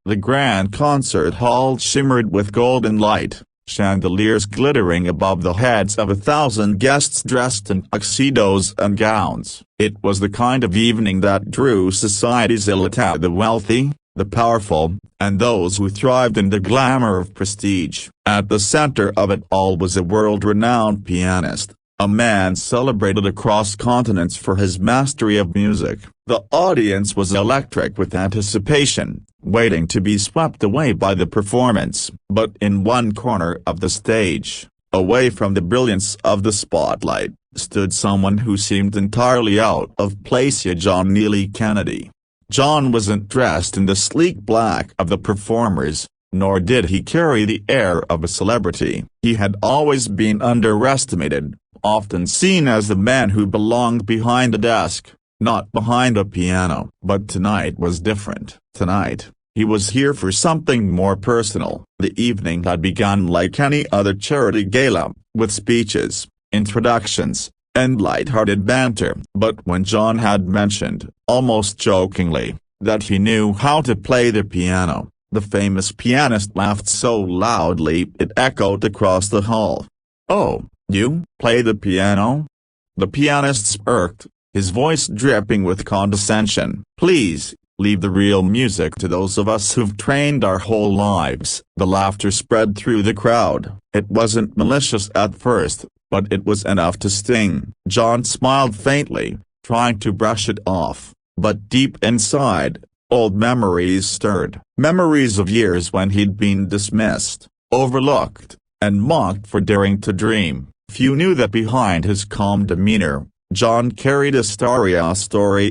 The grand concert hall shimmered with golden light, chandeliers glittering above the heads of 1,000 guests dressed in tuxedos and gowns. It was the kind of evening that drew society's elite, the wealthy, the powerful, and those who thrived in the glamour of prestige. At the center of it all was a world-renowned pianist, a man celebrated across continents for his mastery of music. The audience was electric with anticipation, waiting to be swept away by the performance. But in one corner of the stage, away from the brilliance of the spotlight, stood someone who seemed entirely out of place. John Neely Kennedy. John wasn't dressed in the sleek black of the performers, nor did he carry the air of a celebrity. He had always been underestimated, often seen as the man who belonged behind a desk, not behind a piano. But tonight was different. Tonight, he was here for something more personal. The evening had begun like any other charity gala, with speeches, introductions, and light-hearted banter. But when John had mentioned, almost jokingly, that he knew how to play the piano, the famous pianist laughed so loudly it echoed across the hall. "Oh, you play the piano?" The pianist smirked, his voice dripping with condescension. "Please, leave the real music to those of us who've trained our whole lives." The laughter spread through the crowd. It wasn't malicious at first, but it was enough to sting. John smiled faintly, trying to brush it off, but deep inside, old memories stirred. Memories of years when he'd been dismissed, overlooked, and mocked for daring to dream. Few knew that behind his calm demeanor, John carried a story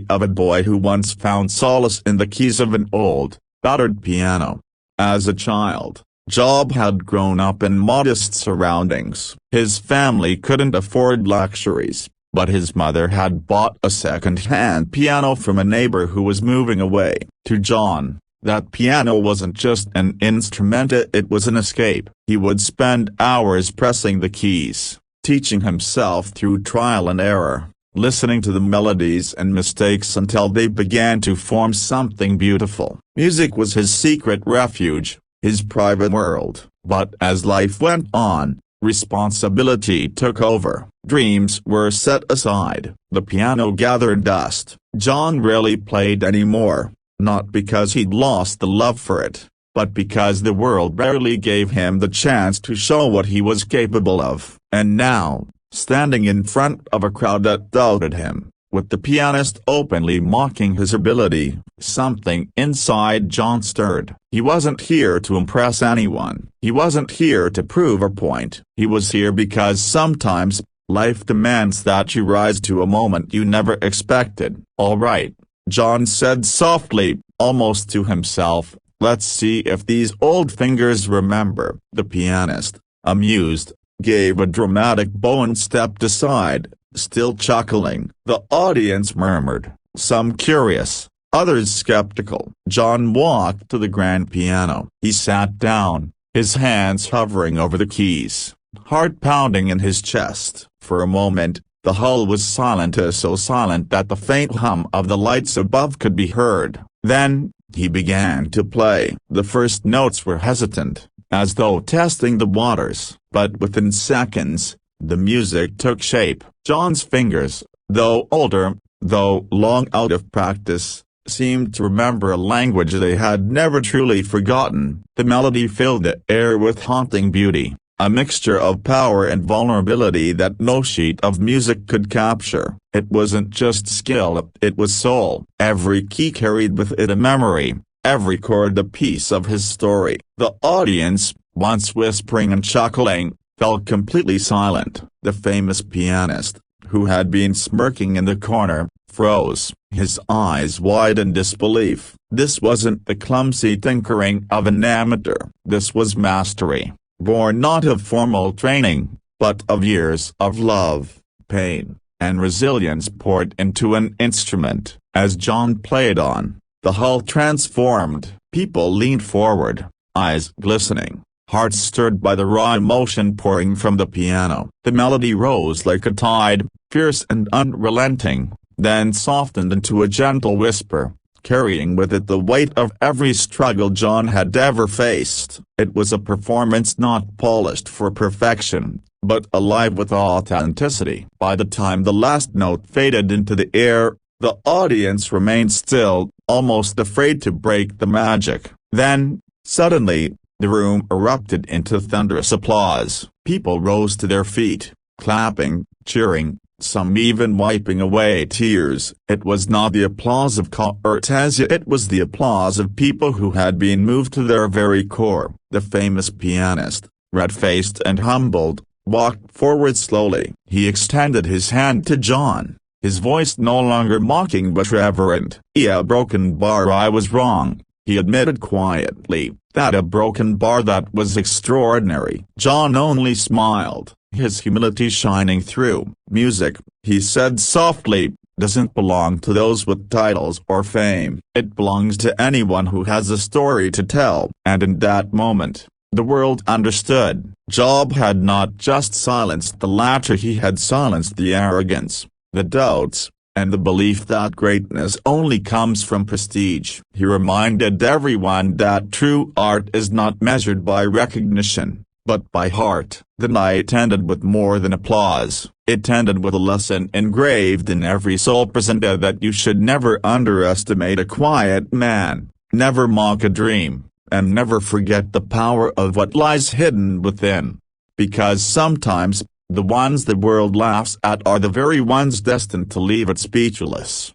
of a boy who once found solace in the keys of an old, battered piano. As a child, Job had grown up in modest surroundings. His family couldn't afford luxuries, but his mother had bought a second-hand piano from a neighbor who was moving away. To John, that piano wasn't just an instrument, it was an escape. He would spend hours pressing the keys, teaching himself through trial and error, listening to the melodies and mistakes until they began to form something beautiful. Music was his secret refuge, his private world. But as life went on, responsibility took over. Dreams were set aside. The piano gathered dust. John rarely played anymore, not because he'd lost the love for it, but because the world rarely gave him the chance to show what he was capable of. And now, standing in front of a crowd that doubted him, with the pianist openly mocking his ability, something inside John stirred. He wasn't here to impress anyone. He wasn't here to prove a point. He was here because sometimes, life demands that you rise to a moment you never expected. "All right," John said softly, almost to himself, "let's see if these old fingers remember." The pianist, amused, gave a dramatic bow and stepped aside, still chuckling. The audience murmured, some curious, others skeptical. John walked to the grand piano. He sat down, his hands hovering over the keys, heart pounding in his chest. For a moment, the hall was silent, so silent that the faint hum of the lights above could be heard. Then, he began to play. The first notes were hesitant, as though testing the waters, but within seconds, the music took shape. John's fingers, though older, though long out of practice, seemed to remember a language they had never truly forgotten. The melody filled the air with haunting beauty, a mixture of power and vulnerability that no sheet of music could capture. It wasn't just skill, it was soul. Every key carried with it a memory, every chord a piece of his story. The audience, once whispering and chuckling, fell completely silent. The famous pianist, who had been smirking in the corner, froze, his eyes wide in disbelief. This wasn't the clumsy tinkering of an amateur. This was mastery, born not of formal training, but of years of love, pain, and resilience poured into an instrument. As John played on, the hall transformed. People leaned forward, eyes glistening, hearts stirred by the raw emotion pouring from the piano. The melody rose like a tide, fierce and unrelenting, then softened into a gentle whisper, carrying with it the weight of every struggle John had ever faced. It was a performance not polished for perfection, but alive with authenticity. By the time the last note faded into the air, the audience remained still, almost afraid to break the magic. Then, suddenly, the room erupted into thunderous applause. People rose to their feet, clapping, cheering, some even wiping away tears. It was not the applause of courtesia, it was the applause of people who had been moved to their very core. The famous pianist, red-faced and humbled, walked forward slowly. He extended his hand to John, his voice no longer mocking but reverent. "Yeah, broken bar, I was wrong," he admitted quietly. "That a broken bar, that was extraordinary." John only smiled, his humility shining through. "Music," he said softly, "doesn't belong to those with titles or fame. It belongs to anyone who has a story to tell." And in that moment, the world understood. Job had not just silenced the latter, he had silenced the arrogance, the doubts, and the belief that greatness only comes from prestige. He reminded everyone that true art is not measured by recognition, but by heart. The night ended with more than applause. It ended with a lesson engraved in every soul present, that you should never underestimate a quiet man, never mock a dream, and never forget the power of what lies hidden within. Because sometimes, the ones the world laughs at are the very ones destined to leave it speechless.